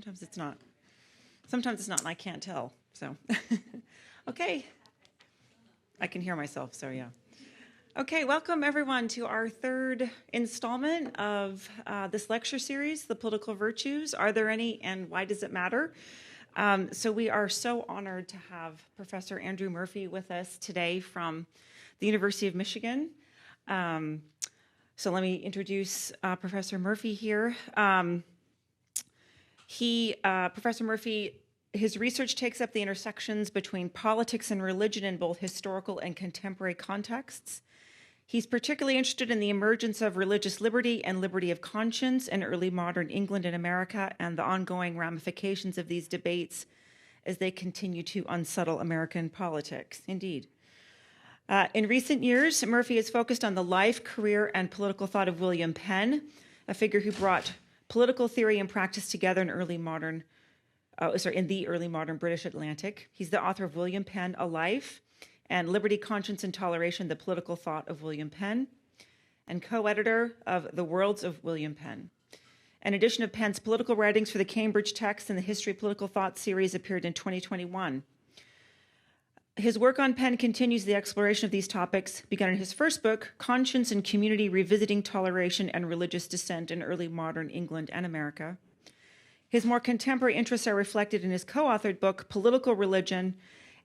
Sometimes it's not. Sometimes it's not, and I can't tell. So, okay. I can hear myself, so yeah. Okay, welcome everyone to our third installment of this lecture series, The Political Virtues. Are there any, and why does it matter? So we are so honored to have Professor Andrew Murphy with us today from the University of Michigan. So let me introduce Professor Murphy here. Professor Murphy, his research takes up the intersections between politics and religion in both historical and contemporary contexts. He's particularly interested in the emergence of religious liberty and liberty of conscience in early modern England and America, and the ongoing ramifications of these debates as they continue to unsettle American politics. Indeed. In recent years, Murphy has focused on the life, career, and political thought of William Penn, a figure who brought political theory and practice together in the early modern British Atlantic. He's the author of William Penn, A Life, and Liberty, Conscience, and Toleration, The Political Thought of William Penn, and co-editor of The Worlds of William Penn. An edition of Penn's political writings for the Cambridge Text and the History of Political Thought series appeared in 2021. His work on Penn continues the exploration of these topics, begun in his first book, Conscience and Community, Revisiting Toleration and Religious Dissent in Early Modern England and America. His more contemporary interests are reflected in his co-authored book, Political Religion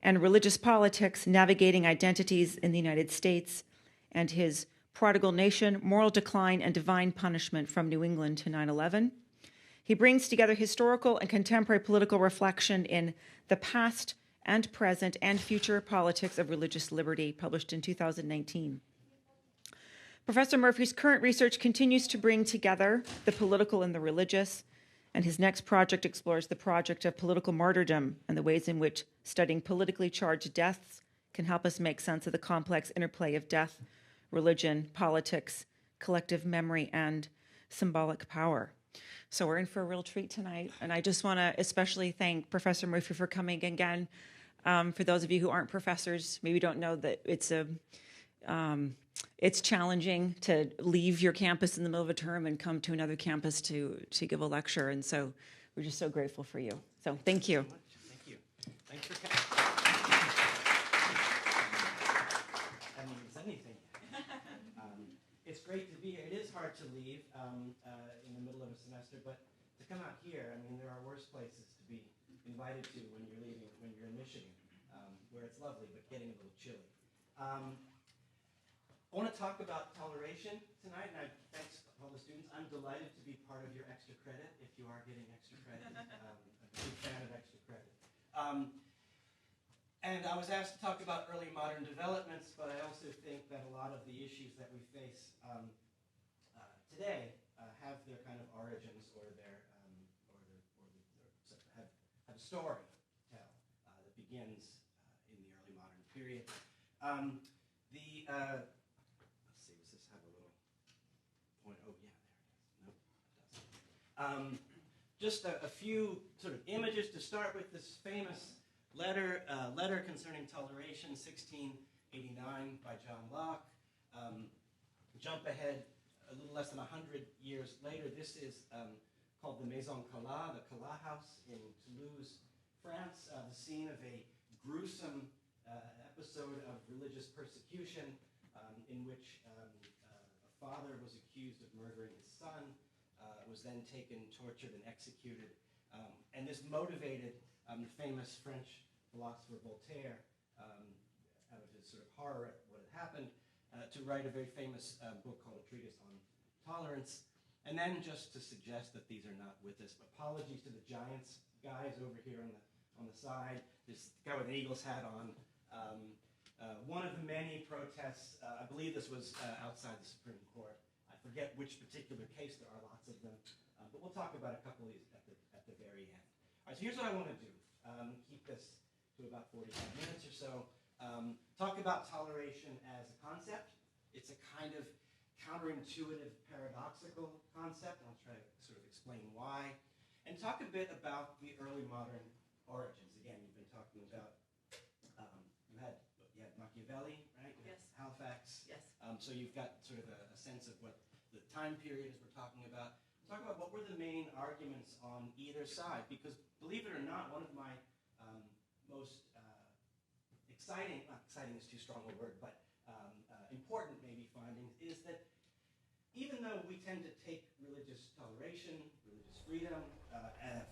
and Religious Politics, Navigating Identities in the United States, and his Prodigal Nation, Moral Decline and Divine Punishment from New England to 9/11. He brings together historical and contemporary political reflection in The Past and Present and Future Politics of Religious Liberty, published in 2019. Professor Murphy's current research continues to bring together the political and the religious, and his next project explores the project of political martyrdom and the ways in which studying politically charged deaths can help us make sense of the complex interplay of death, religion, politics, collective memory, and symbolic power. So we're in for a real treat tonight, and I just want to especially thank Professor Murphy for coming again. For those of you who aren't professors, maybe don't know that it's challenging to leave your campus in the middle of a term and come to another campus to give a lecture, and so we're just so grateful for you. So thank you. Thank you. Thanks for coming. That means anything. It's great to be here. It is hard to leave in the middle of a semester, but to come out here, I mean, there are worse places to be invited to when you're leaving, when you're in Michigan, where it's lovely but getting a little chilly. I want to talk about toleration tonight, and thanks to all the students. I'm delighted to be part of your extra credit, if you are getting extra credit. I'm a big fan of extra credit. And I was asked to talk about early modern developments, but I also think that a lot of the issues that we face today have their kind of origins or have a story to tell that begins in the early modern period. Let's see, does this have a little point? Oh, yeah, there it is. Nope, it doesn't. Just a few sort of images to start with. This famous letter concerning toleration, 1689 by John Locke. Jump ahead a little less than 100 years later. This is called the Maison Calas, the Calas House in Toulouse, France, the scene of a gruesome episode of religious persecution in which a father was accused of murdering his son, was then taken, tortured, and executed. And this motivated the famous French philosopher Voltaire, out of his sort of horror at what had happened, to write a very famous book called A Treatise on Tolerance. And then just to suggest that these are not with us, apologies to the Giants guys over here on the side. This guy with an Eagles hat on. One of the many protests, I believe this was outside the Supreme Court. I forget which particular case, there are lots of them. But we'll talk about a couple of these at the very end. All right, so here's what I want to do. Keep this to about 45 minutes or so. Talk about toleration as a concept. It's a kind of counterintuitive, paradoxical concept. I'll try to sort of explain why. And talk a bit about the early modern origins. Again, you've been talking about, you had Machiavelli, right? Yes. Halifax. Yes. So you've got sort of a sense of what the time period is we're talking about. talk about what were the main arguments on either side, because believe it or not, one of my most exciting, not exciting is too strong a word, but important maybe findings is that even though we tend to take religious toleration, religious freedom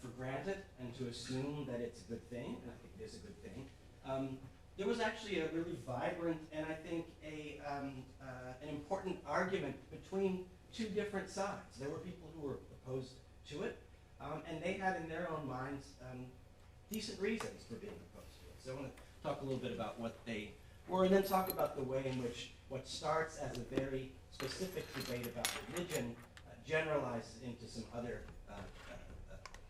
for granted and to assume that it's a good thing, and I think it is a good thing, there was actually a really vibrant and I think an important argument between two different sides. There were people who were opposed to it, and they had in their own minds decent reasons for being opposed to it. So I want to talk a little bit about what they were, and then talk about the way in which what starts as a very specific debate about religion generalizes into some other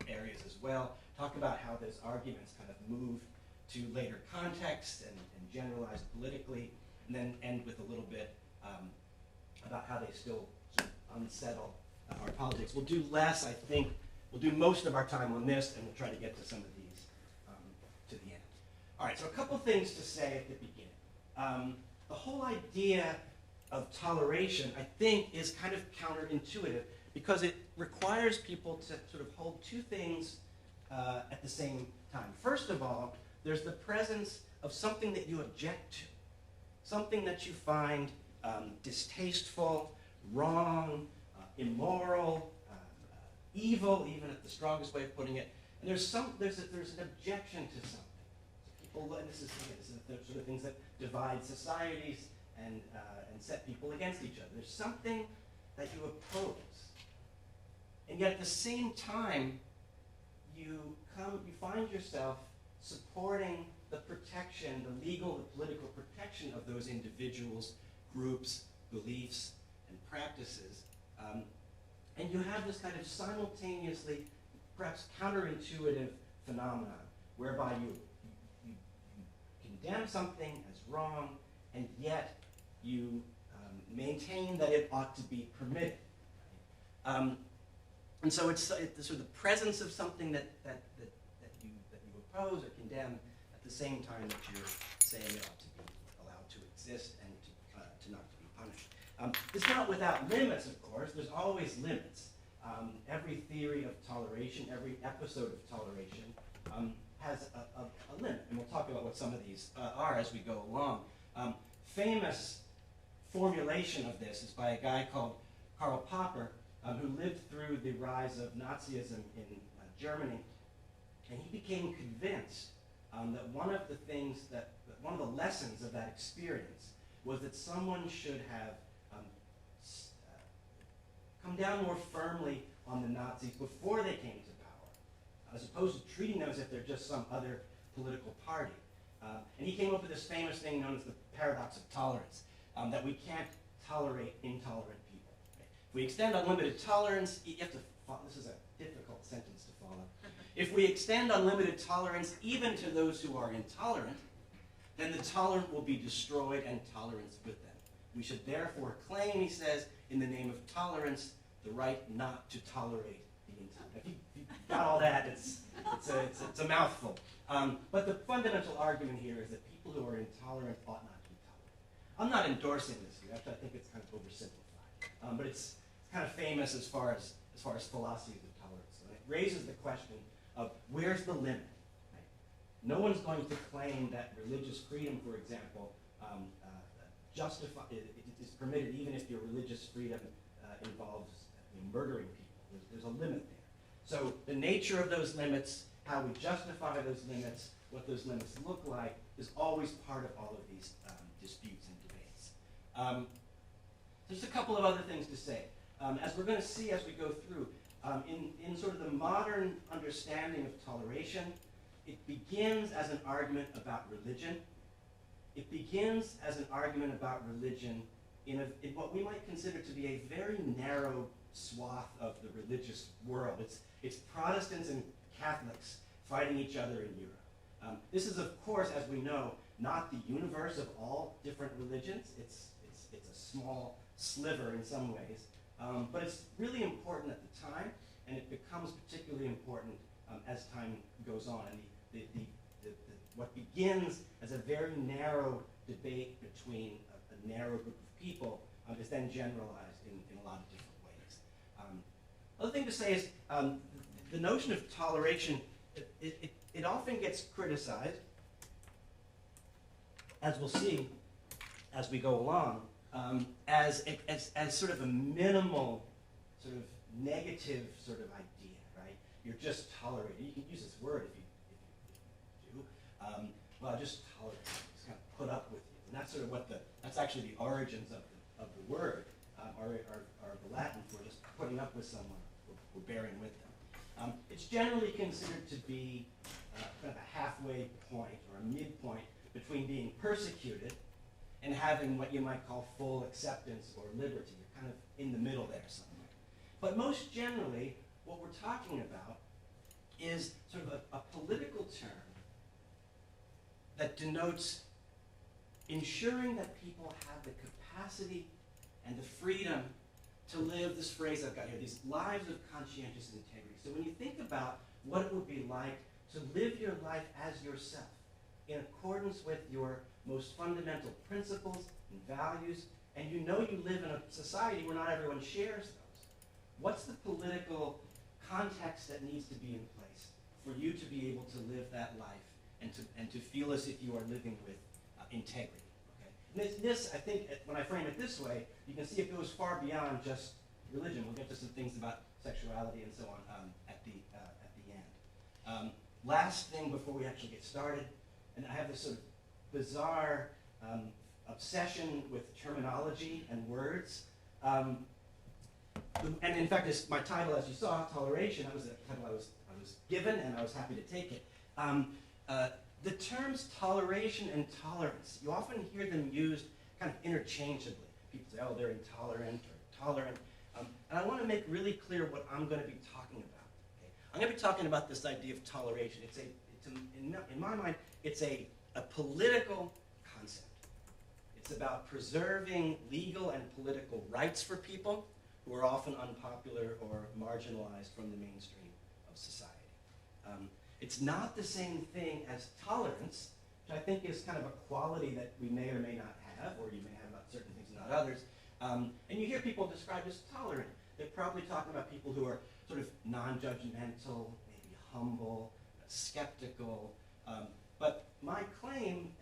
areas as well. Talk about how those arguments kind of move to later context and generalize politically, and then end with a little bit about how they still sort of unsettle our politics. We'll do less, I think. We'll do most of our time on this, and we'll try to get to some of these to the end. All right, so a couple things to say at the beginning. The whole idea of toleration, I think, is kind of counterintuitive because it requires people to sort of hold two things at the same time. First of all, there's the presence of something that you object to, something that you find distasteful, wrong, immoral, evil, even at the strongest way of putting it. And there's an objection to something. So people, and this is the sort of things that divide societies and set people against each other. There's something that you oppose. And yet at the same time, you find yourself supporting the protection, the legal, the political protection of those individuals, groups, beliefs, and practices. And you have this kind of simultaneously, perhaps counterintuitive phenomenon, whereby you condemn something as wrong, and yet you maintain that it ought to be permitted. And so it's sort of the presence of something that you oppose or condemn at the same time that you're saying it ought to be allowed to exist and to not to be punished. It's not without limits, of course. There's always limits. Every theory of toleration, every episode of toleration has a limit, and we'll talk about what some of these are as we go along. Famous formulation of this is by a guy called Karl Popper, who lived through the rise of Nazism in Germany, and he became convinced that one of the lessons of that experience was that someone should have come down more firmly on the Nazis before they came to power, as opposed to treating them as if they're just some other political party. And he came up with this famous thing known as the paradox of tolerance, that we can't tolerate intolerant people. Right? If we extend unlimited tolerance, you have to this is a difficult sentence to follow. If we extend unlimited tolerance even to those who are intolerant, then the tolerant will be destroyed and tolerance with them. We should therefore claim, he says, in the name of tolerance, the right not to tolerate the intolerant. If you got all that, it's a mouthful. But the fundamental argument here is that people who are intolerant ought not to be tolerated. I'm not endorsing this view. Actually, I think it's kind of oversimplified. But it's kind of famous as far as philosophies of tolerance. So it raises the question of where's the limit? Right? No one's going to claim that religious freedom, for example, is permitted even if your religious freedom involves murdering people. There's a limit there. So the nature of those limits, how we justify those limits, what those limits look like, is always part of all of these disputes and debates. There's a couple of other things to say. As we're going to see as we go through, in sort of the modern understanding of toleration, it begins as an argument about religion. It begins as an argument about religion in what we might consider to be a very narrow swath of the religious world. It's Protestants and Catholics fighting each other in Europe. This is, of course, as we know, not the universe of all different religions. It's a small sliver in some ways. But it's really important at the time, and it becomes particularly important as time goes on. And what begins as a very narrow debate between a narrow group of people is then generalized in a lot of different ways. Other things thing to say is the notion of toleration, it often gets criticized, as we'll see as we go along, as sort of a minimal, sort of negative sort of idea, right? You're just tolerating. You can use this word if you do. Well, just tolerate. Just kind of put up with you, and that's sort of what that's actually the origins of the word, are the Latin for just putting up with someone or bearing with them. It's generally considered to be kind of a halfway point or a midpoint between being persecuted and having what you might call full acceptance or liberty. You're kind of in the middle there somewhere. But most generally, what we're talking about is sort of a political term that denotes ensuring that people have the capacity and the freedom to live, this phrase I've got here, these lives of conscientious integrity. So when you think about what it would be like to live your life as yourself, in accordance with your most fundamental principles and values, and you know you live in a society where not everyone shares those, what's the political context that needs to be in place for you to be able to live that life and to feel as if you are living with integrity? Okay? And this, I think, when I frame it this way, you can see it goes far beyond just religion. We'll get to some things about sexuality and so on at the end. Last thing before we actually get started, and I have this sort of bizarre obsession with terminology and words. And in fact, my title, as you saw, Toleration, that was the title I was given, and I was happy to take it. The terms toleration and tolerance, you often hear them used kind of interchangeably. People say, oh, they're intolerant or tolerant. And I want to make really clear what I'm going to be talking about. Okay? I'm going to be talking about this idea of toleration. In my mind, it's a political concept. It's about preserving legal and political rights for people who are often unpopular or marginalized from the mainstream of society. It's not the same thing as tolerance, which I think is kind of a quality that we may or may not have, or you may have about certain things and not others. And you hear people described as tolerant. They're probably talking about people who are sort of non-judgmental, maybe humble, skeptical. But my claim,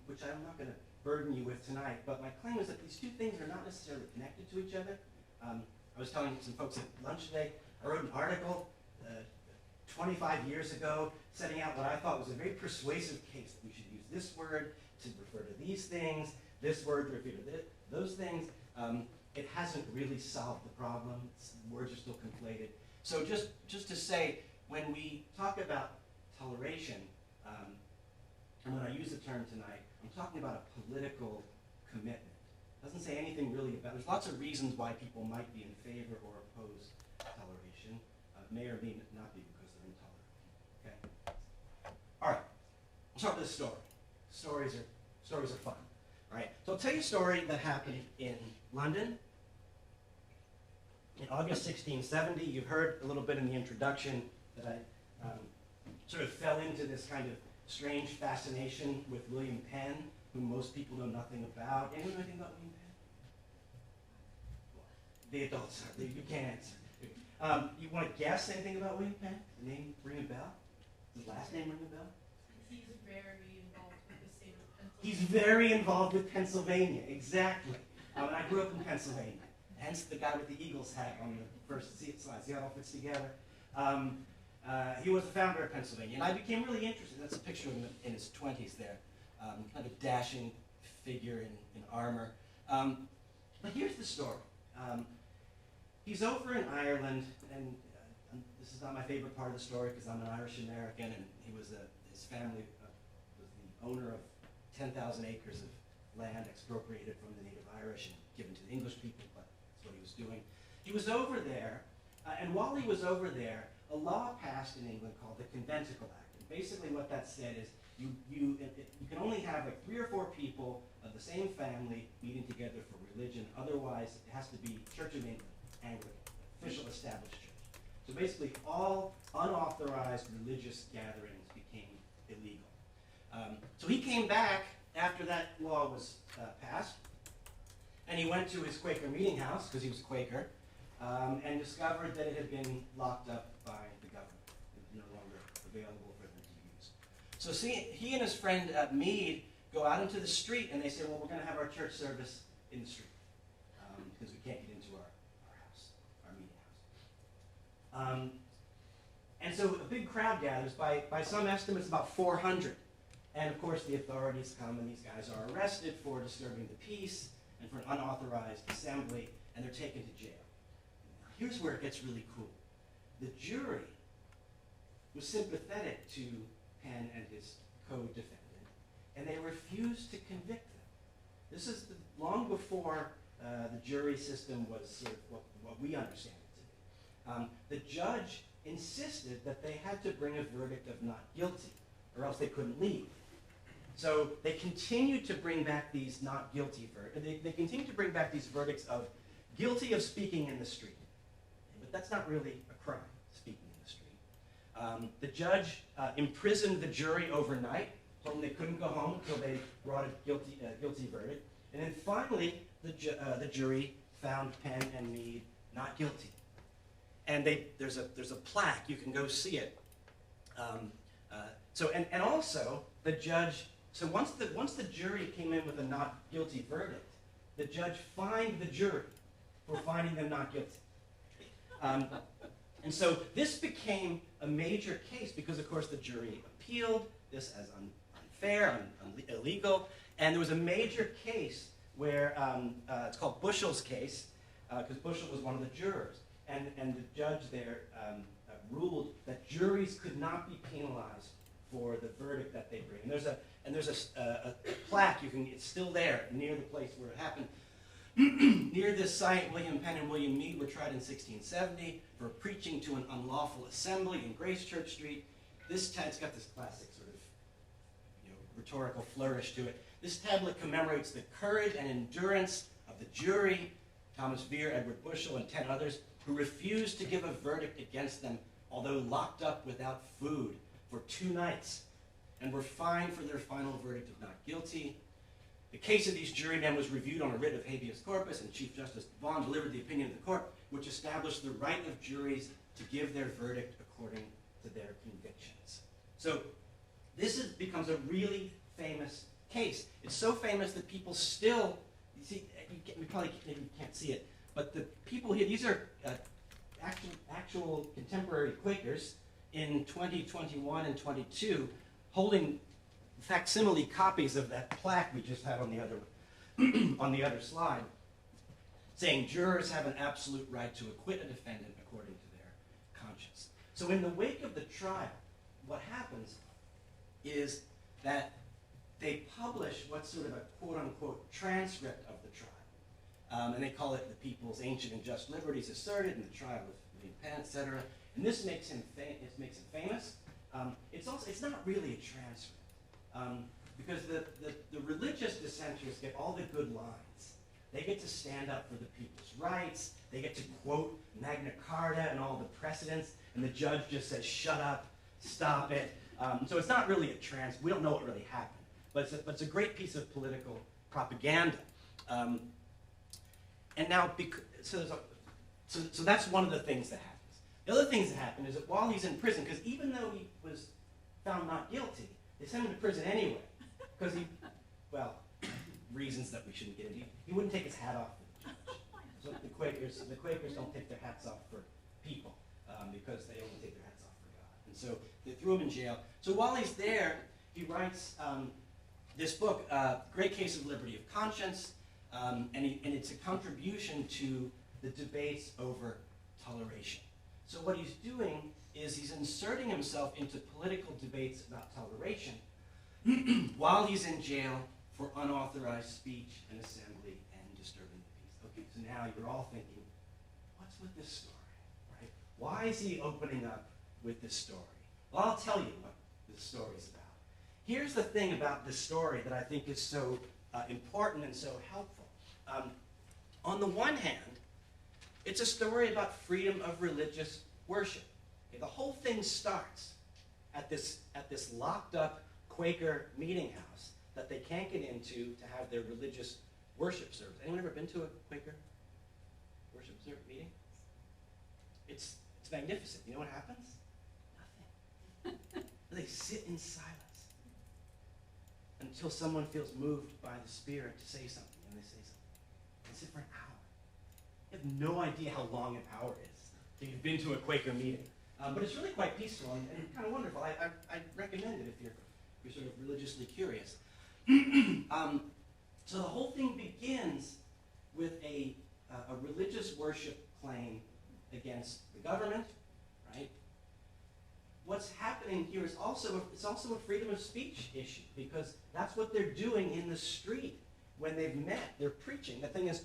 which I'm not going to burden you with tonight, but my claim is that these two things are not necessarily connected to each other. I was telling some folks at lunch today, I wrote an article 25 years ago setting out what I thought was a very persuasive case that we should use this word to refer to these things, this word to refer to those things. It hasn't really solved the problem. Words are still conflated. So just to say, when we talk about toleration, and when I use the term tonight, I'm talking about a political commitment. It doesn't say anything really about, there's lots of reasons why people might be in favor or oppose toleration. May or may not be because they're intolerant. Okay? All right, we'll start with this story. Stories are fun. All right, so I'll tell you a story that happened in London in August 1670. You heard a little bit in the introduction that I sort of fell into this kind of strange fascination with William Penn, whom most people know nothing about. Anyone know anything about William Penn? The adults, you can't answer. You want to guess anything about William Penn? The name ring a bell? Does his last name ring a bell? He's very involved with the state of Pennsylvania. He's very involved with Pennsylvania, exactly. And I grew up in Pennsylvania, hence the guy with the Eagles hat on the first slide. See how it all fits together? He was the founder of Pennsylvania, and I became really interested. That's a picture of him in his 20s there, kind of dashing figure in armor. But here's the story. He's over in Ireland, and this is not my favorite part of the story because I'm an Irish American, and his family was the owner of 10,000 acres of land expropriated from the native Irish and given to the English people, but that's what he was doing. He was over there, and while he was over there, a law passed in England called the Conventicle Act. And basically what that said is you can only have like 3 or 4 people of the same family meeting together for religion. Otherwise, it has to be Church of England, Anglican, official established church. So basically, all unauthorized religious gatherings became illegal. So he came back after that law was passed, and he went to his Quaker meeting house, because he was a Quaker, and discovered that it had been locked up by the government. It was no longer available for them to use. So he and his friend Meade go out into the street, and they say, well, we're going to have our church service in the street because we can't get into our house, our meeting house. And so a big crowd gathers. By some estimates, about 400. And of course, the authorities come, and these guys are arrested for disturbing the peace and for an unauthorized assembly, and they're taken to jail. Now, here's where it gets really cool. The jury was sympathetic to Penn and his co-defendant, and they refused to convict them. This is long before the jury system was sort of what we understand it to be. The judge insisted that they had to bring a verdict of not guilty, or else they couldn't leave. So they continued to bring back these not guilty verdicts. They continued to bring back these verdicts of guilty of speaking in the street. But that's not really a crime, speaking in the street. The judge imprisoned the jury overnight, told them they couldn't go home until they brought a guilty verdict. And then finally, the jury found Penn and Meade not guilty. And there's a plaque. You can go see it. And also the judge. So once the jury came in with a not guilty verdict, the judge fined the jury for finding them not guilty. And so this became a major case because, of course, the jury appealed this as unfair, illegal, and there was a major case where it's called Bushell's case, because Bushell was one of the jurors, and the judge there ruled that juries could not be penalized for the verdict that they bring. And there's a plaque. It's still there near the place where it happened. Near this site, William Penn and William Meade were tried in 1670 for preaching to an unlawful assembly in Grace Church Street. It's got this classic sort of rhetorical flourish to it. This tablet commemorates the courage and endurance of the jury, Thomas Vere, Edward Bushell, and 10 others, who refused to give a verdict against them, although locked up without food for 2 nights, and were fined for their final verdict of not guilty. The case of these jurymen was reviewed on a writ of habeas corpus, and Chief Justice Vaughn delivered the opinion of the court, which established the right of juries to give their verdict according to their convictions. So this becomes a really famous case. It's so famous that people still, you see, you probably maybe you can't see it, but the people here, these are actual contemporary Quakers in 2021 and 22, holding facsimile copies of that plaque we just had on the other slide, saying jurors have an absolute right to acquit a defendant according to their conscience. So in the wake of the trial, what happens is that they publish what's sort of a quote-unquote transcript of the trial. And they call it the People's Ancient and Just Liberties Asserted in the Trial of William Penn, etc. And this makes him famous. It's not really a transcript. Because the religious dissenters get all the good lines. They get to stand up for the people's rights. They get to quote Magna Carta and all the precedents. And the judge just says, shut up, stop it. So it's not really a transcript. We don't know what really happened. But it's a great piece of political propaganda. And now, so that's one of the things that happens. The other things that happen is that while he's in prison, because even though he was found not guilty, they sent him to prison anyway. Because reasons that we shouldn't get into. He wouldn't take his hat off for the judge. So the Quakers don't take their hats off for people because they only take their hats off for God. And so they threw him in jail. So while he's there, he writes this book, Great Case of Liberty of Conscience, and it's a contribution to the debates over toleration. So what he's doing is he's inserting himself into political debates about toleration while he's in jail for unauthorized speech and assembly and disturbing the peace. Okay, so now you're all thinking, what's with this story, right? Why is he opening up with this story? Well, I'll tell you what this story's about. Here's the thing about this story that I think is so important and so helpful. On the one hand, it's a story about freedom of religious worship. Okay, the whole thing starts at this locked up Quaker meeting house that they can't get into to have their religious worship service. Anyone ever been to a Quaker worship meeting? It's magnificent. You know what happens? Nothing. They sit in silence until someone feels moved by the Spirit to say something, and they say something. They sit for an hour. You have no idea how long an hour is if you've been to a Quaker meeting. But it's really quite peaceful and kind of wonderful. I recommend it if you're sort of religiously curious. So the whole thing begins with a religious worship claim against the government, right? What's happening here is it's also a freedom of speech issue, because that's what they're doing in the street when they've met. They're preaching. The thing is,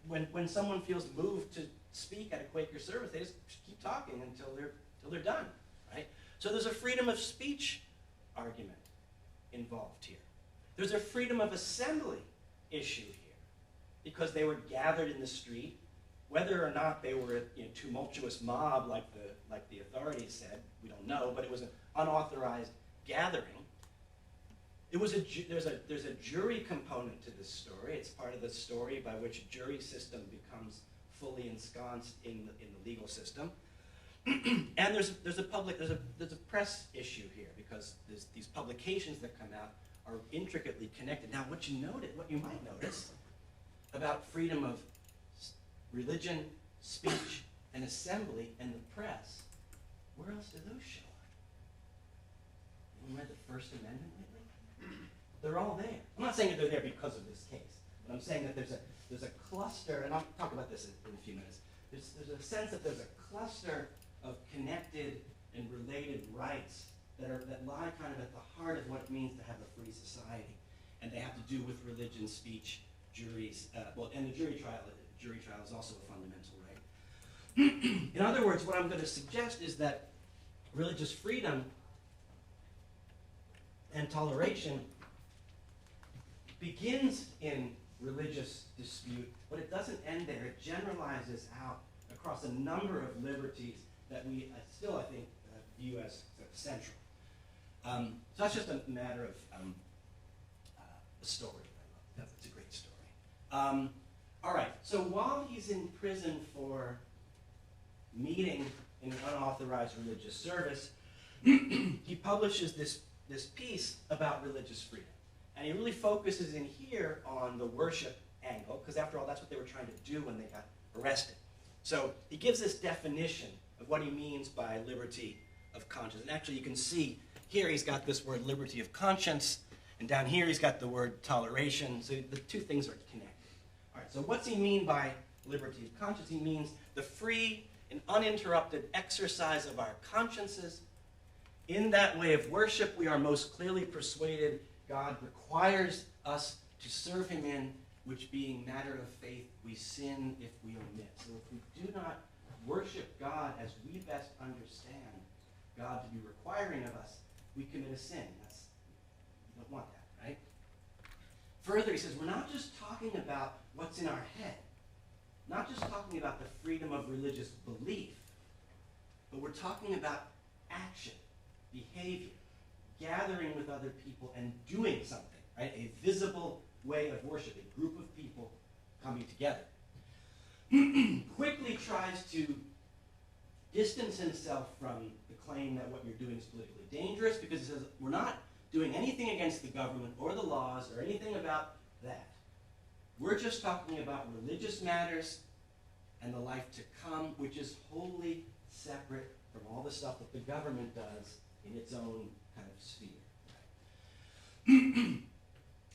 when someone feels moved to speak at a Quaker service, they just keep talking until they're done, right? So there's a freedom of speech argument involved here. There's a freedom of assembly issue here, because they were gathered in the street, whether or not they were a tumultuous mob like the authorities said, we don't know, but it was an unauthorized gathering. There's a jury component to this story. It's part of the story by which a jury system becomes fully ensconced in the legal system. And there's a press issue here, because these publications that come out are intricately connected. Now, what you might notice about freedom of religion, speech, and assembly, and the press, where else do those show up? Anyone read the First Amendment lately? They're all there. I'm not saying that they're there because of this case, but I'm saying that there's a cluster, and I'll talk about this in a few minutes. There's a sense that there's a cluster of connected and related rights that lie kind of at the heart of what it means to have a free society, and they have to do with religion, speech, juries, and the jury trial. Jury trial is also a fundamental right. In other words, what I'm going to suggest is that religious freedom and toleration begins in religious dispute, but it doesn't end there. It generalizes out across a number of liberties that we still, I think, view as central. So that's just a matter of a story. That's a great story. All right, so while he's in prison for meeting in an unauthorized religious service, he publishes this piece about religious freedom. And he really focuses in here on the worship angle, because after all, that's what they were trying to do when they got arrested. So he gives this definition of what he means by liberty of conscience. And actually, you can see here he's got this word liberty of conscience, and down here he's got the word toleration. So the two things are connected. All right, so what's he mean by liberty of conscience? He means the free and uninterrupted exercise of our consciences. In that way of worship, we are most clearly persuaded God requires us to serve him in, which being matter of faith, we sin if we omit. So if we do not worship God as we best understand God to be requiring of us, we commit a sin. You don't want that, right? Further, he says, we're not just talking about what's in our head, not just talking about the freedom of religious belief, but we're talking about action, behavior, gathering with other people and doing something, right? A visible way of worship, a group of people coming together. Quickly tries to distance himself from the claim that what you're doing is politically dangerous, because he says, we're not doing anything against the government or the laws or anything about that. We're just talking about religious matters and the life to come, which is wholly separate from all the stuff that the government does in its own kind of sphere.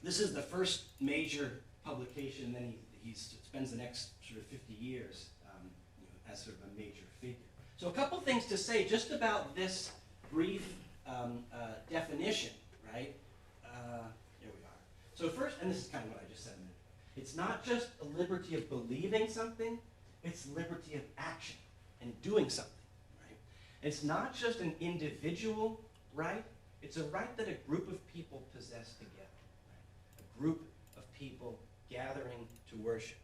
This is the first major publication, and then he spends the next sort of 50 years as sort of a major figure. So a couple things to say just about this brief definition, right? Here we are. So first, and this is kind of what I just said a minute ago, it's not just a liberty of believing something, it's liberty of action and doing something, right? It's not just an individual right, it's a right that a group of people possess together, right? A group of people gathering to worship.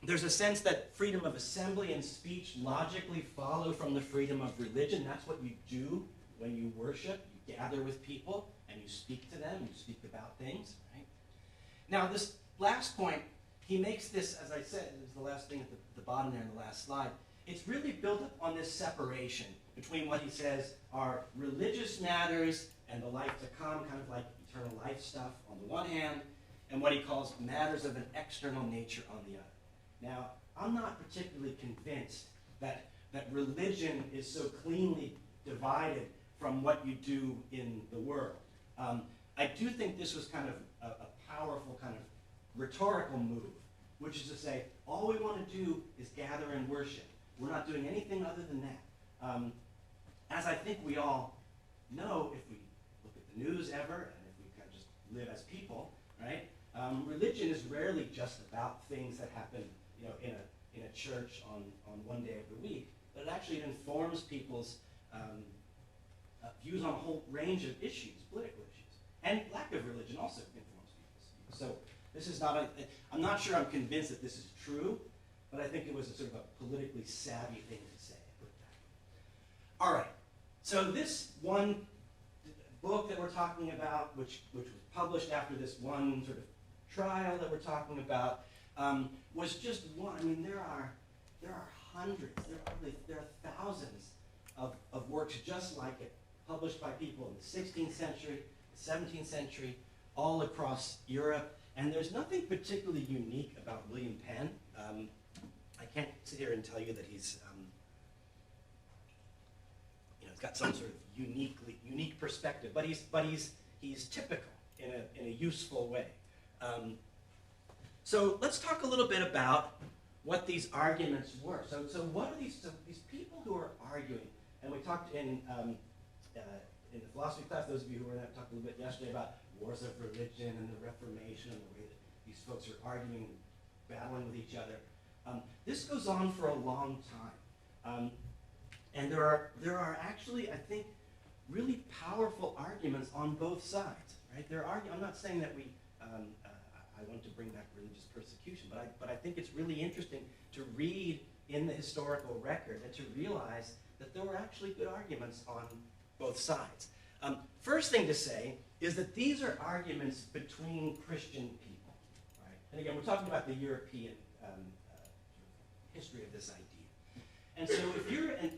There's a sense that freedom of assembly and speech logically follow from the freedom of religion. That's what you do when you worship. You gather with people and you speak to them, you speak about things, right? Now, this last point he makes this, as I said, this is the last thing at the bottom there in the last slide, it's really built up on this separation between what he says are religious matters and the life to come, kind of like eternal life stuff on the one hand, and what he calls matters of an external nature on the other. Now, I'm not particularly convinced that religion is so cleanly divided from what you do in the world. I do think this was kind of a powerful kind of rhetorical move, which is to say, all we want to do is gather and worship. We're not doing anything other than that. As I think we all know, if we look at the news ever, and if we kind of just live as people, right? Religion is rarely just about things that happen, in a church on one day of the week, but it actually informs people's views on a whole range of issues, political issues. And lack of religion also informs people's views. So this is not I'm not sure I'm convinced that this is true, but I think it was a sort of a politically savvy thing to say. Put it that way. All right. So this one book that we're talking about, which was published after this one sort of trial that we're talking about, was just one. I mean, there are hundreds, there are thousands of works just like it, published by people in the 16th century, the 17th century, all across Europe. And there's nothing particularly unique about William Penn. I can't sit here and tell you that he's got some sort of unique perspective, but he's typical in a useful way. So let's talk a little bit about what these arguments were. So what are these people who are arguing? And we talked in the philosophy class, those of you who were there, talked a little bit yesterday about wars of religion and the Reformation and the way that these folks are arguing, battling with each other. This goes on for a long time. And there are actually, I think, really powerful arguments on both sides. Right? I'm not saying that I want to bring back religious persecution, but I think it's really interesting to read in the historical record and to realize that there were actually good arguments on both sides. First thing to say is that these are arguments between Christian people. Right? And again, we're talking about the European history of this idea. And so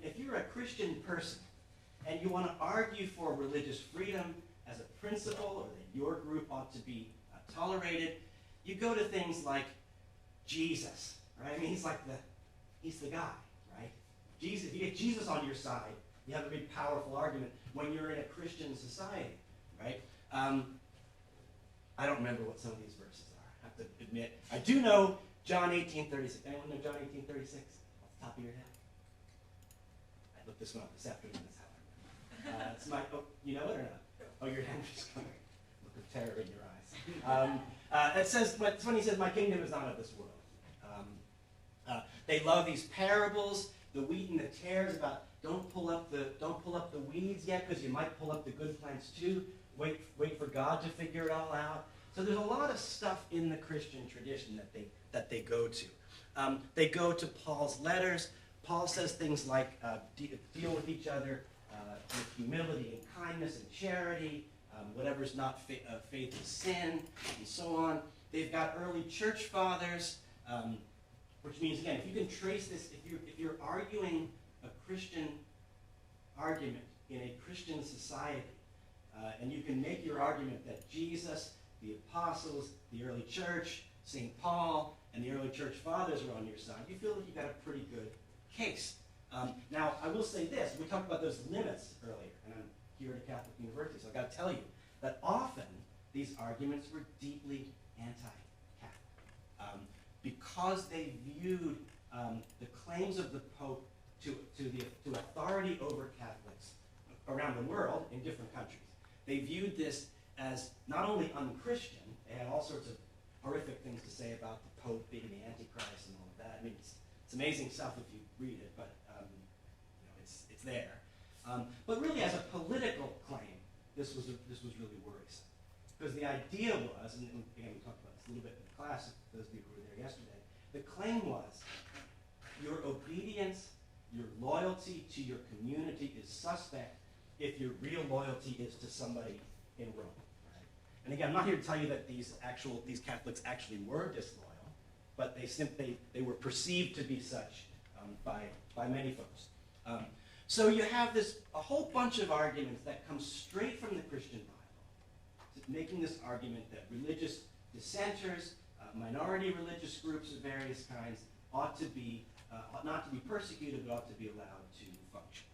if you're a Christian person and you want to argue for religious freedom as a principle, or that your group ought to be tolerated, you go to things like Jesus, right? I mean, he's the guy, right? Jesus, if you get Jesus on your side, you have a big, powerful argument when you're in a Christian society, right? I don't remember what some of these verses are, I have to admit. I do know John 18:36. Anyone know John 18:36 off the top of your head? I looked this one up this afternoon, that's how I remember. It's you know it or not? Oh, your hand is coming. Look of terror in your eyes. It says, when he says, "My kingdom is not of this world." They love these parables, the wheat and the tares, about don't pull up the weeds yet, because you might pull up the good plants too. Wait for God to figure it all out. So there's a lot of stuff in the Christian tradition that they go to. They go to Paul's letters. Paul says things like deal with each other with humility and kindness and charity. Whatever's not faith is sin, and so on. They've got early church fathers, which means, again, if you can trace this, if you're arguing a Christian argument in a Christian society, and you can make your argument that Jesus, the apostles, the early church, St. Paul, and the early church fathers are on your side, you feel like you've got a pretty good case. Now, I will say this. We talked about those limits earlier, and I'm here at a Catholic university, so I've got to tell you that often these arguments were deeply anti-Catholic because they viewed the claims of the Pope to authority over Catholics around the world in different countries. They viewed this as not only unchristian, they had all sorts of horrific things to say about the Pope being the Antichrist and all of that. I mean, it's amazing stuff if you read it, but it's there. But really, as a political claim, this was really worrisome, because the idea was, and again we talked about this a little bit in class, those of you who were there yesterday. The claim was your obedience, your loyalty to your community is suspect if your real loyalty is to somebody in Rome. Right? And again, I'm not here to tell you that these Catholics actually were disloyal. but they were perceived to be such by many folks. So you have a whole bunch of arguments that come straight from the Christian Bible, making this argument that religious dissenters, minority religious groups of various kinds, ought not to be persecuted, but ought to be allowed to function.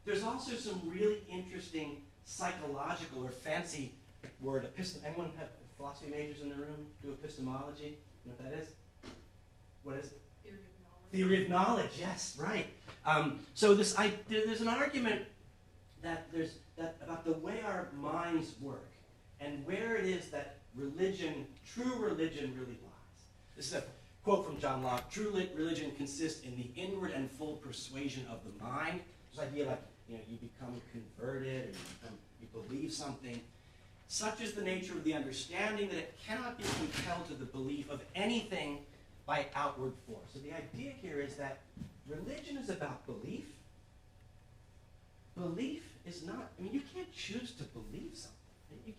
There's also some really interesting psychological or fancy word, anyone have philosophy majors in the room? Do epistemology? You know what that is? What is it? Theory of knowledge, yes, right. So there's an argument about the way our minds work and where it is that true religion really lies. This is a quote from John Locke. True religion consists in the inward and full persuasion of the mind. This idea like, you become converted, or you believe something. Such is the nature of the understanding that it cannot be compelled to the belief of anything by outward force. So the idea here is that religion is about belief. Belief is not, you can't choose to believe something.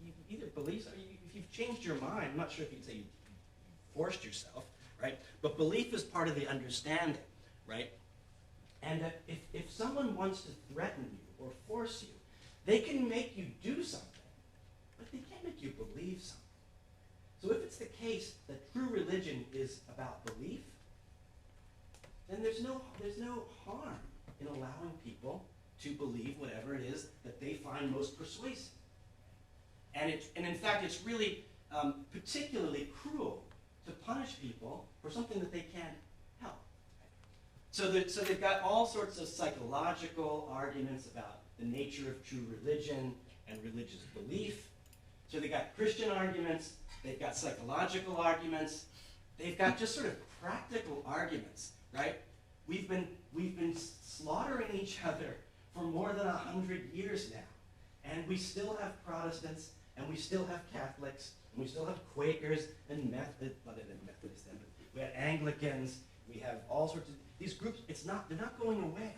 You either believe something, if you've changed your mind, I'm not sure if you'd say you forced yourself, right? But belief is part of the understanding, right? And if someone wants to threaten you or force you, they can make you do something, but they can't make you believe something. So if it's the case that true religion is about belief, then there's no harm in allowing people to believe whatever it is that they find most persuasive. And in fact, it's really particularly cruel to punish people for something that they can't help. So they've got all sorts of psychological arguments about the nature of true religion and religious belief. So they've got Christian arguments, they've got psychological arguments, they've got just sort of practical arguments, right? We've been slaughtering each other for more than 100 years now, and we still have Protestants, and we still have Catholics, and we still have Quakers and Methodists, we have Anglicans, we have all sorts of these groups. They're not going away,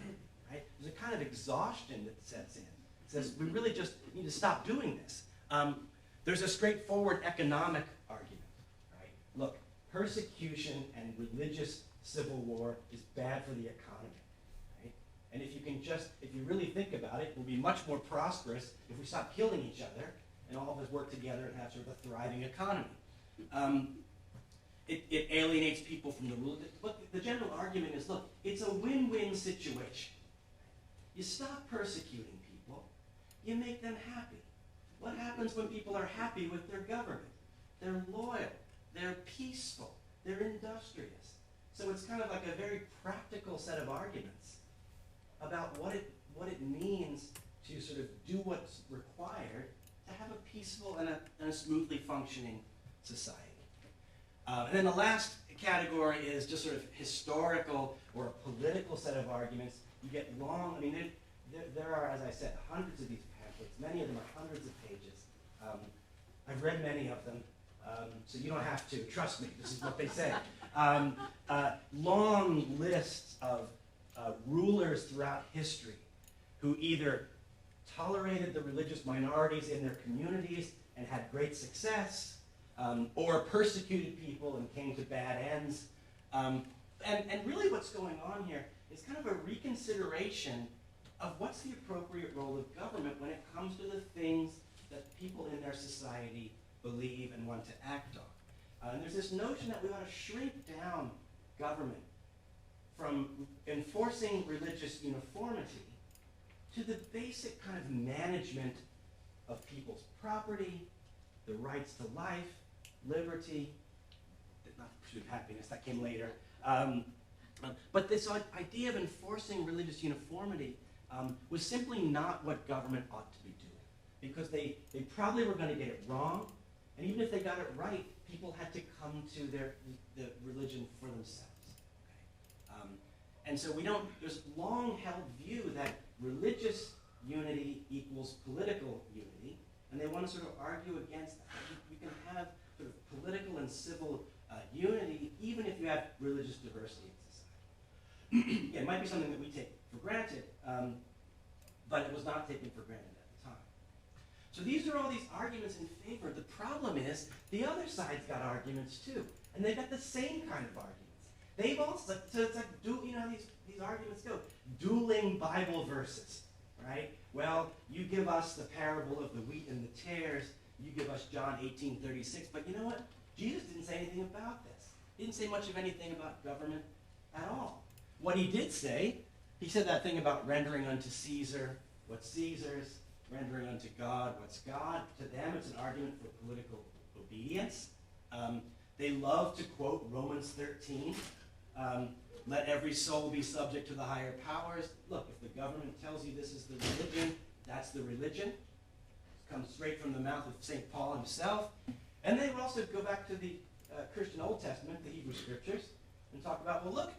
right? There's a kind of exhaustion that sets in. It says we really just need to stop doing this. There's a straightforward economic argument, right? Look, persecution and religious civil war is bad for the economy, right? And if you really think about it, we'll be much more prosperous if we stop killing each other and all of us work together and have sort of a thriving economy. It alienates people from the rule. But the general argument is, look, it's a win-win situation. You stop persecuting people, you make them happy. What happens when people are happy with their government? They're loyal, they're peaceful, they're industrious. So it's kind of like a very practical set of arguments about what it means to sort of do what's required to have a peaceful and a smoothly functioning society. And then the last category is just sort of historical or a political set of arguments. You get long, there are, as I said, hundreds of these pamphlets. Many of them are hundreds of pages. I've read many of them, so you don't have to. Trust me, this is what they say. Long lists of rulers throughout history who either tolerated the religious minorities in their communities and had great success, or persecuted people and came to bad ends. And really what's going on here is kind of a reconsideration of what's the appropriate role of government when it comes to the things that people in their society believe and want to act on. And there's this notion that we ought to shrink down government from enforcing religious uniformity to the basic kind of management of people's property, the rights to life, liberty, not the pursuit of happiness, that came later. But this idea of enforcing religious uniformity was simply not what government ought to be doing, because they probably were going to get it wrong, and even if they got it right, people had to come to the religion for themselves. Okay? And so there's long-held view that religious unity equals political unity, and they want to sort of argue against that. You can have sort of political and civil unity even if you have religious diversity in society. Yeah, it might be something that we take for granted, but it was not taken for granted at the time. So these are all these arguments in favor. The problem is the other side's got arguments too. And they've got the same kind of arguments. They've also, so it's like, you know how these arguments go? Dueling Bible verses, right? Well, you give us the parable of the wheat and the tares, you give us John 18:36, but you know what? Jesus didn't say anything about this. He didn't say much of anything about government at all. What he did say, he said that thing about rendering unto Caesar what's Caesar's, rendering unto God what's God. To them, it's an argument for political obedience. They love to quote Romans 13. Let every soul be subject to the higher powers. Look, if the government tells you this is the religion, that's the religion. It comes straight from the mouth of St. Paul himself. And they would also go back to the Christian Old Testament, the Hebrew Scriptures, and talk about, well, look,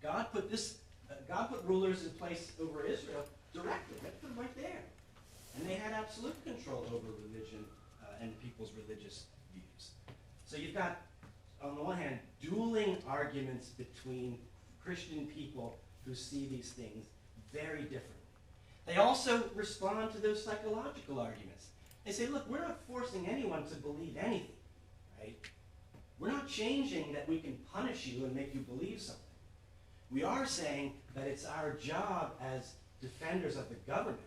God put rulers in place over Israel directly. They put them right there. And they had absolute control over religion and people's religious views. So you've got, on the one hand, dueling arguments between Christian people who see these things very differently. They also respond to those psychological arguments. They say, look, we're not forcing anyone to believe anything, right? We're not changing that we can punish you and make you believe something. We are saying that it's our job as defenders of the government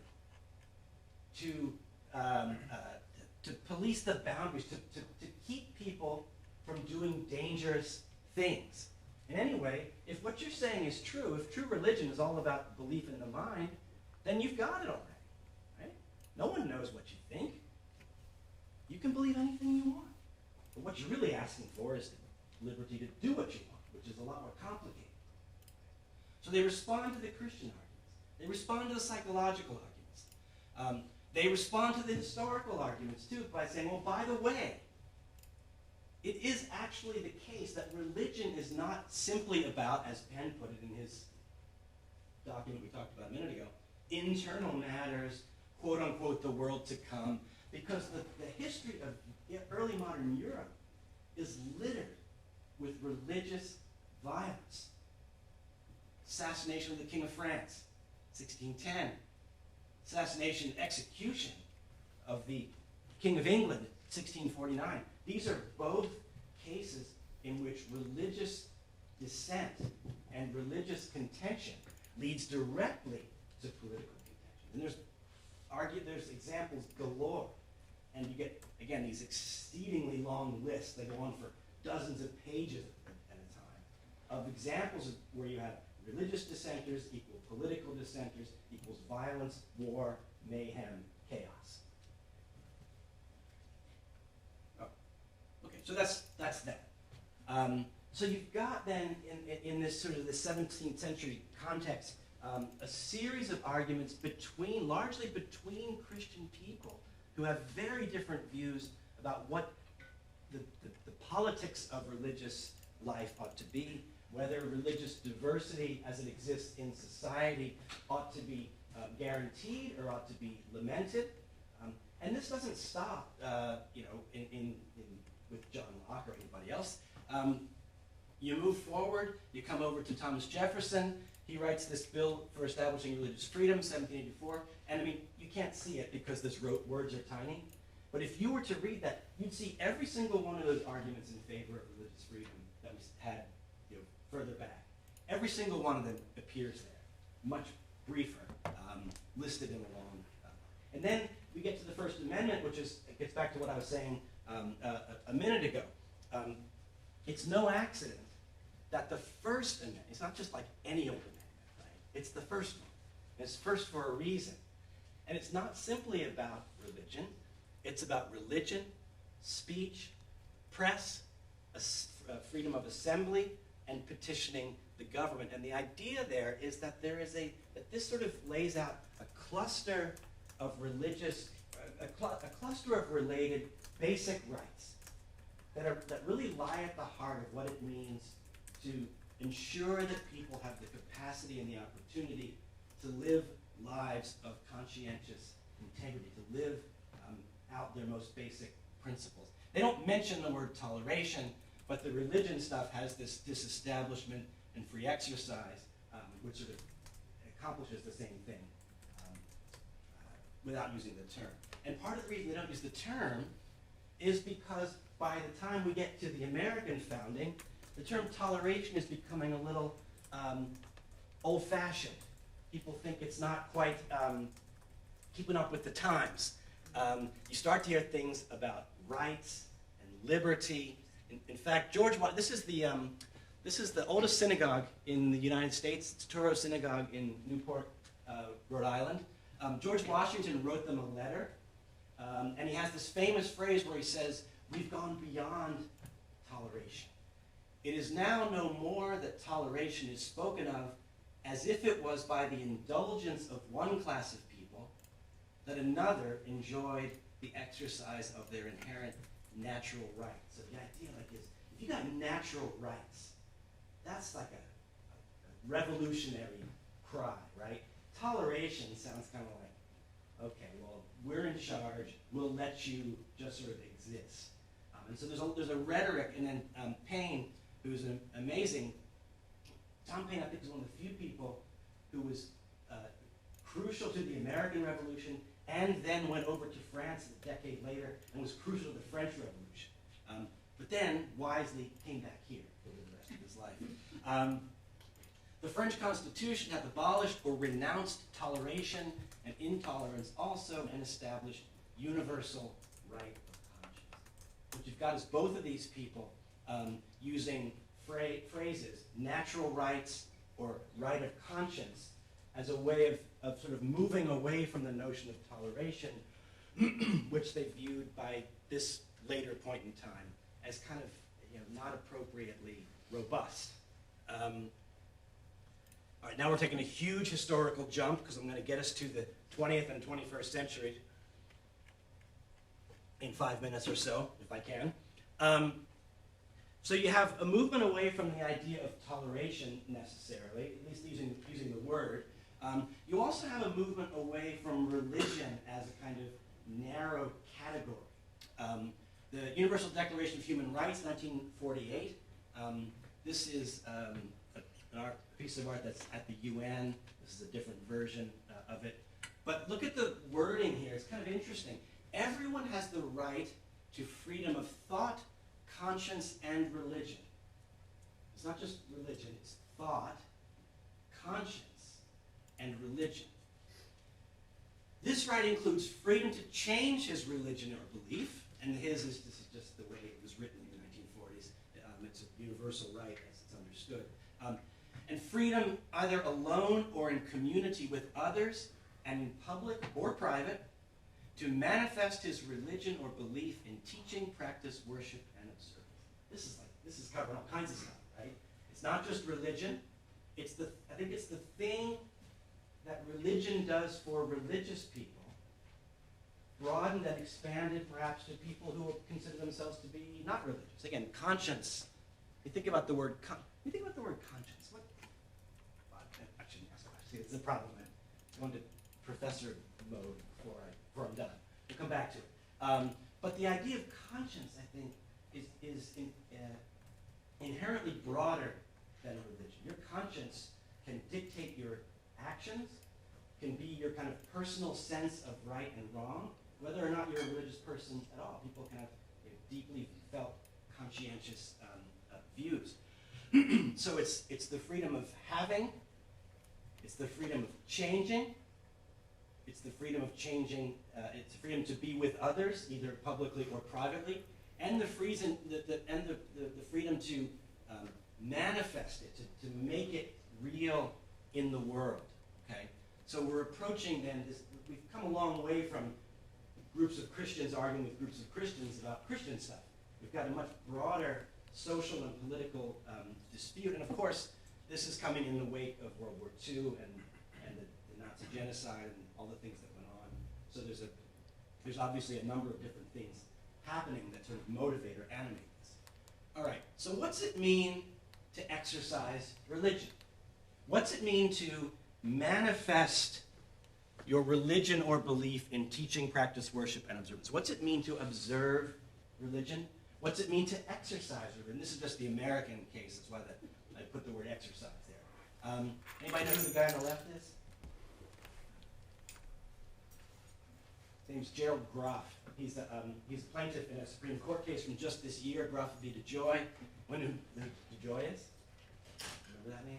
to police the boundaries, to keep people from doing dangerous things. And anyway, if what you're saying is true, if true religion is all about belief in the mind, then you've got it already, right? No one knows what you think. You can believe anything you want. But what you're really asking for is the liberty to do what you want, which is a lot more complicated. So they respond to the Christian arguments. They respond to the psychological arguments. They respond to the historical arguments, too, by saying, well, by the way, it is actually the case that religion is not simply about, as Penn put it in his document we talked about a minute ago, internal matters, quote unquote, the world to come, because the history of early modern Europe is littered with religious violence. Assassination of the King of France, 1610. Assassination, execution of the King of England, 1649. These are both cases in which religious dissent and religious contention leads directly to political contention. And there's examples galore. And you get, again, these exceedingly long lists. They go on for dozens of pages at a time of examples of where you have religious dissenters equal political dissenters equals violence, war, mayhem, chaos. Oh, okay, so that's that. So you've got then, in this sort of the 17th century context, a series of arguments largely between Christian people who have very different views about what the politics of religious life ought to be, whether religious diversity as it exists in society ought to be guaranteed or ought to be lamented. And this doesn't stop, with John Locke or anybody else. You move forward, you come over to Thomas Jefferson. He writes this bill for establishing religious freedom, 1784. And I mean, you can't see it because those words are tiny. But if you were to read that, you'd see every single one of those arguments in favor of religious freedom that we had further back. Every single one of them appears there, much briefer, listed in a long. And then we get to the First Amendment, which gets back to what I was saying a minute ago. It's no accident that the First Amendment, it's not just like any old amendment, right? It's the first one. It's first for a reason. And it's not simply about religion. It's about religion, speech, press, freedom of assembly, and petitioning the government. And the idea there is that that this sort of lays out a cluster of a cluster of related basic rights that really lie at the heart of what it means to ensure that people have the capacity and the opportunity to live lives of conscientious integrity, to live out their most basic principles. They don't mention the word toleration, but the religion stuff has this disestablishment and free exercise, which sort of accomplishes the same thing without using the term. And part of the reason they don't use the term is because by the time we get to the American founding, the term toleration is becoming a little old-fashioned. People think it's not quite keeping up with the times. You start to hear things about rights and liberty. In fact, this is the oldest synagogue in the United States. It's Touro Synagogue in Newport, Rhode Island. George Washington wrote them a letter, and he has this famous phrase where he says, "We've gone beyond toleration. It is now no more that toleration is spoken of as if it was by the indulgence of one class of people that another enjoyed the exercise of their inherent natural rights." So the idea is, if you got natural rights, that's like a revolutionary cry, right? Toleration sounds kind of like, okay, well, we're in charge, we'll let you just sort of exist. And so there's a rhetoric, and then Paine, who's an amazing, Tom Paine, I think, is one of the few people who was crucial to the American Revolution and then went over to France a decade later and was crucial to the French Revolution. But then wisely came back here for the rest of his life. The French Constitution had abolished or renounced toleration and intolerance also, and established universal right of conscience. What you've got is both of these people using phrases, natural rights or right of conscience, as a way of sort of moving away from the notion of toleration, which they viewed by this later point in time as kind of not appropriately robust. All right, now we're taking a huge historical jump because I'm going to get us to the 20th and 21st century in 5 minutes or so, if I can. So you have a movement away from the idea of toleration necessarily, at least using the word. You also have a movement away from religion as a kind of narrow category. The Universal Declaration of Human Rights, 1948. This is a piece of art that's at the UN. This is a different version of it. But look at the wording here. It's kind of interesting. Everyone has the right to freedom of thought, conscience, and religion. It's not just religion, it's thought, conscience, and religion. This right includes freedom to change his religion or belief, and this is just the way it was written in the 1940s. It's a universal right as it's understood. And freedom either alone or in community with others, and in public or private, to manifest his religion or belief in teaching, practice, worship, and observance. This is covering all kinds of stuff, right? It's not just religion. I think it's the thing that religion does for religious people, broadened and expanded perhaps to people who consider themselves to be not religious. Again, conscience. You think about the word conscience. What? I shouldn't ask that. See, it's the problem. I go into professor mode before I'm done. We'll come back to it. But the idea of conscience, I think, is inherently broader than religion. Your conscience can dictate your actions, can be your kind of personal sense of right and wrong, whether or not you're a religious person at all. People can have deeply felt conscientious views. So it's the freedom of having, it's the freedom of changing, it's the freedom of changing, it's the freedom to be with others, either publicly or privately, and the freedom to manifest it, to make it real in the world. Okay, so we're approaching then this. We've come a long way from groups of Christians arguing with groups of Christians about Christian stuff. We've got a much broader social and political dispute, and of course, this is coming in the wake of World War II and the Nazi genocide and all the things that went on. So there's obviously a number of different things happening that sort of motivate or animate this. All right, so what's it mean to exercise religion? What's it mean to manifest your religion or belief in teaching, practice, worship, and observance? What's it mean to observe religion? What's it mean to exercise religion? This is just the American case. That's why I put the word exercise there. Anybody know who the guy on the left is? name's Gerald Groff. He's a plaintiff in a Supreme Court case from just this year, Groff v. DeJoy. When who DeJoy is? Remember that name?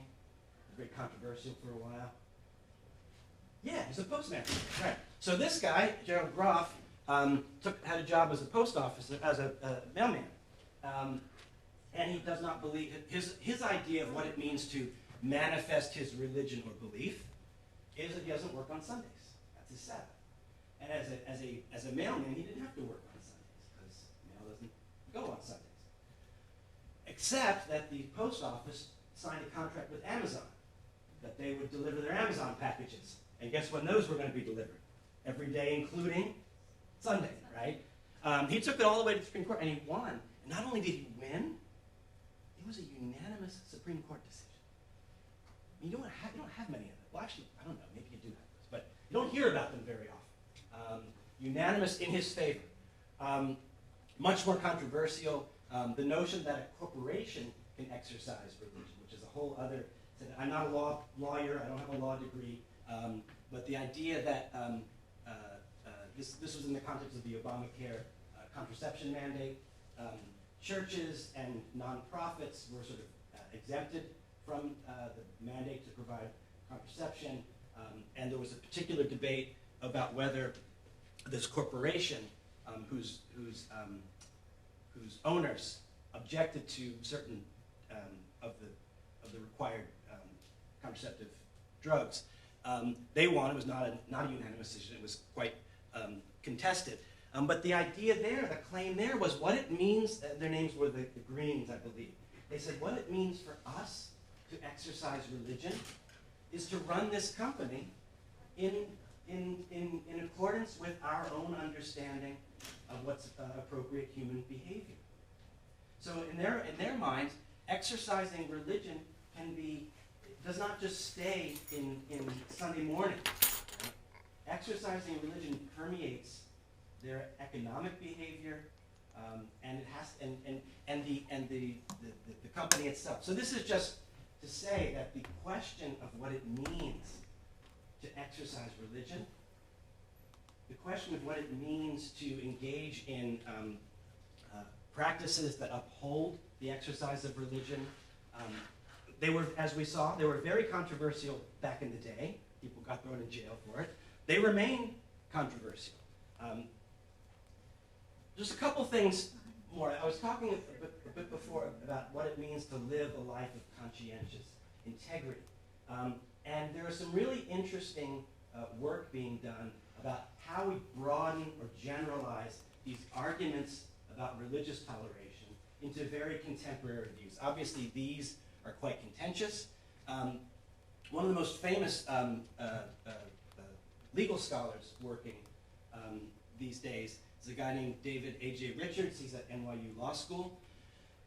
Very controversial for a while. Yeah, he's a postman. Right. So this guy, Gerald Groff, had a job as a post officer, as a mailman. And he does not believe, his idea of what it means to manifest his religion or belief is that he doesn't work on Sundays. That's his Sabbath. And as a mailman, he didn't have to work on Sundays because mail doesn't go on Sundays. Except that the post office signed a contract with Amazon that they would deliver their Amazon packages. And guess when those were going to be delivered? Every day, including Sunday, right? He took it all the way to the Supreme Court, and he won. And not only did he win, it was a unanimous Supreme Court decision. You don't have many of them. Well, actually, I don't know. Maybe you do have those, but you don't hear about them very often. Unanimous in his favor. Much more controversial, the notion that a corporation can exercise religion, which is a whole other. I'm not a lawyer. I don't have a law degree, but the idea that this was in the context of the Obamacare contraception mandate. Churches and nonprofits were sort of exempted from the mandate to provide contraception, and there was a particular debate about whether this corporation, whose owners objected to certain of the required contraceptive drugs, they won. It was not a unanimous decision. It was quite contested. But the idea there, the claim there, was what it means. Their names were the Greens, I believe. They said what it means for us to exercise religion is to run this company in accordance with our own understanding of what's appropriate human behavior. So in their minds, exercising religion does not just stay in Sunday morning. Exercising religion permeates their economic behavior, and it has and the company itself. So this is just to say that the question of what it means to exercise religion, the question of what it means to engage in practices that uphold the exercise of religion, they were, as we saw, they were very controversial back in the day. People got thrown in jail for it. They remain controversial. Just a couple things more. I was talking a bit before about what it means to live a life of conscientious integrity. And there is some really interesting work being done about how we broaden or generalize these arguments about religious toleration into very contemporary views. Obviously, these are quite contentious. One of the most famous legal scholars working these days is a guy named David A.J. Richards. He's at NYU Law School.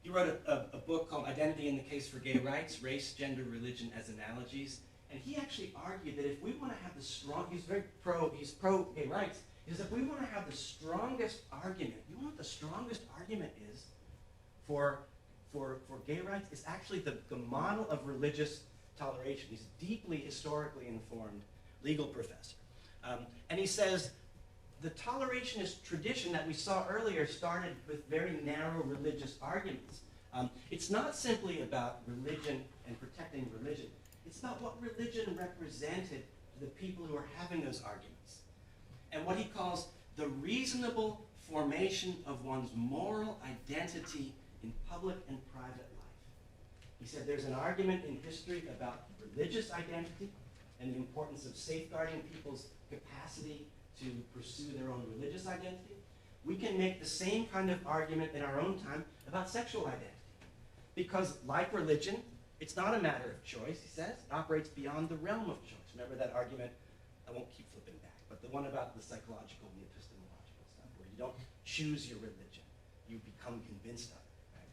He wrote a book called Identity in the Case for Gay Rights, Race, Gender, Religion as Analogies. And he actually argued that if we want to have the he's pro gay rights, is if we want to have the strongest argument, you know what the strongest argument is for gay rights? It's actually the model of religious toleration. He's a deeply historically informed legal professor. And he says, the tolerationist tradition that we saw earlier started with very narrow religious arguments. It's not simply about religion and protecting religion. It's about what religion represented to the people who are having those arguments. And what he calls the reasonable formation of one's moral identity in public and private life. He said there's an argument in history about religious identity and the importance of safeguarding people's capacity to pursue their own religious identity. We can make the same kind of argument in our own time about sexual identity. Because like religion, it's not a matter of choice, he says. It operates beyond the realm of choice. Remember that argument? I won't keep flipping back, but the one about the psychological and the epistemological stuff, where you don't choose your religion. You become convinced of it. Right?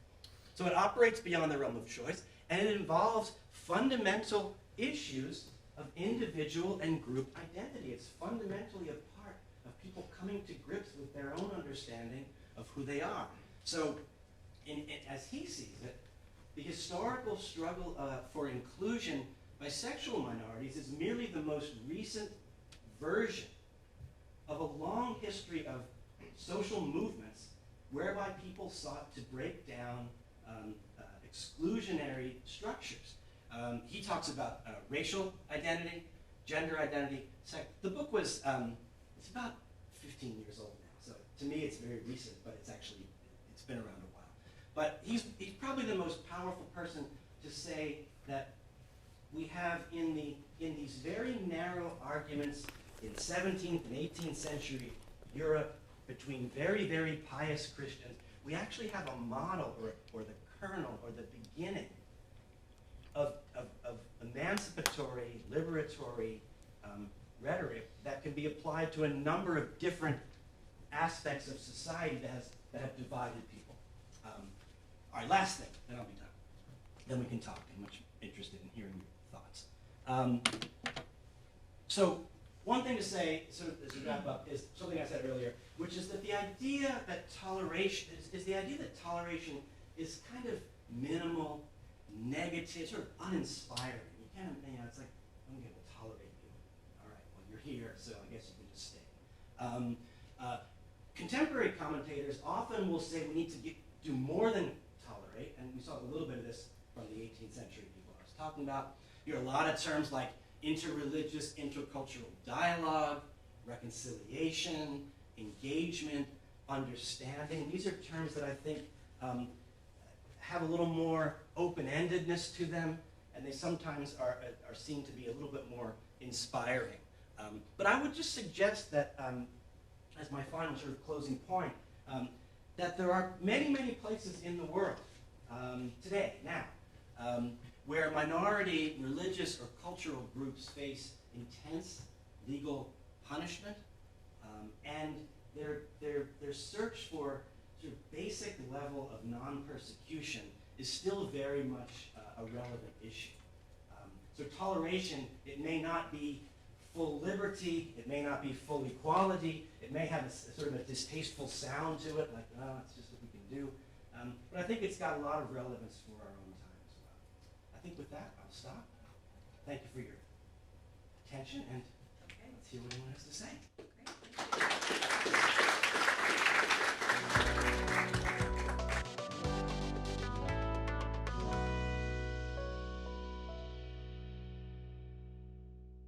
So it operates beyond the realm of choice, and it involves fundamental issues of individual and group identity. It's fundamentally a part of people coming to grips with their own understanding of who they are. So, as he sees it, the historical struggle for inclusion by sexual minorities is merely the most recent version of a long history of social movements whereby people sought to break down exclusionary structures. He talks about racial identity, gender identity, sex. The book was, it's about 15 years old now, so to me it's very recent, but it's been around a while. But he's probably the most powerful person to say that we have in these very narrow arguments in 17th and 18th century Europe between very, very pious Christians, we actually have a model or the kernel or the beginning of emancipatory, liberatory rhetoric that can be applied to a number of different aspects of society that have divided people. All right, last thing, then I'll be done. Then we can talk. I'm much interested in hearing your thoughts. So one thing to say, sort of as we wrap up, is something I said earlier, which is that the idea that toleration is kind of minimal, negative, sort of uninspiring. You can't, it's like, I'm going to tolerate you. All right, well, you're here, so I guess you can just stay. Contemporary commentators often will say we need to do more than tolerate, and we saw a little bit of this from the 18th century people I was talking about. You hear a lot of terms like interreligious, intercultural dialogue, reconciliation, engagement, understanding. These are terms that I think have a little more open-endedness to them, and they sometimes are seen to be a little bit more inspiring. But I would just suggest that, as my final sort of closing point, that there are many, many places in the world today, now, where minority religious or cultural groups face intense legal punishment, and their search for sort of basic level of non-persecution is still very much a relevant issue. So toleration, it may not be full liberty, it may not be full equality, it may have a sort of a distasteful sound to it, like, oh, it's just what we can do. But I think it's got a lot of relevance for our own time as well. I think with that, I'll stop. Thank you for your attention, and let's hear what anyone has to say.